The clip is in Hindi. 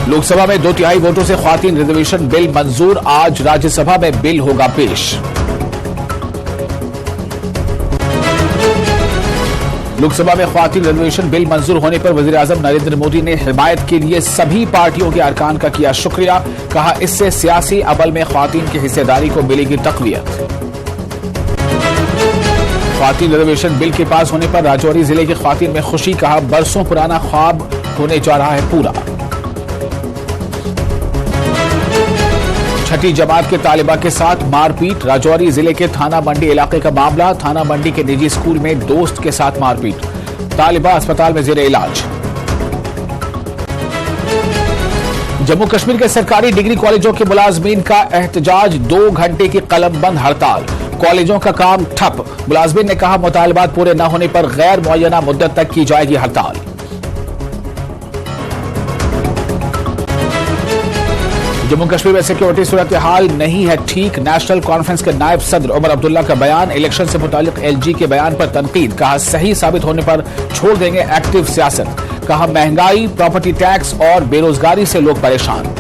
लोकसभा में 2/3 वोटों से ख्वातीन रिजर्वेशन बिल मंजूर। आज राज्यसभा में बिल होगा पेश। लोकसभा में ख्वातीन रिजर्वेशन बिल मंजूर होने पर वज़ीर-ए-आज़म नरेंद्र मोदी ने हिमायत के लिए सभी पार्टियों के अरकान का किया शुक्रिया। कहा, इससे सियासी अमल में ख्वातीन की हिस्सेदारी को मिलेगी तक़वियत। ख्वातीन रिजर्वेशन बिल के पास होने पर राजौरी जिले की ख्वातीन में खुशी। कहा, बरसों पुराना ख्वाब होने जा रहा है पूरा। छठी जमात के तालिबा के साथ मारपीट। राजौरी जिले के थाना मंडी इलाके का मामला। थाना मंडी के निजी स्कूल में दोस्त के साथ मारपीट। तालिबा अस्पताल में जेरे इलाज। जम्मू कश्मीर के सरकारी डिग्री कॉलेजों के मुलाजमीन का एहतजाज। 2 घंटे की कलमबंद हड़ताल। कॉलेजों का काम ठप। मुलाजमीन ने कहा, मुतालबात पूरे न होने पर गैर मुअय्यना मुद्दत तक की जाएगी हड़ताल। जम्मू कश्मीर में सिक्योरिटी सूरत हाल नहीं है ठीक। नेशनल कॉन्फ्रेंस के नायब सदर उमर अब्दुल्ला का बयान। इलेक्शन से मुतालिक एलजी के बयान पर तनकीद। कहा, सही साबित होने पर छोड़ देंगे एक्टिव सियासत। कहा, महंगाई, प्रॉपर्टी टैक्स और बेरोजगारी से लोग परेशान।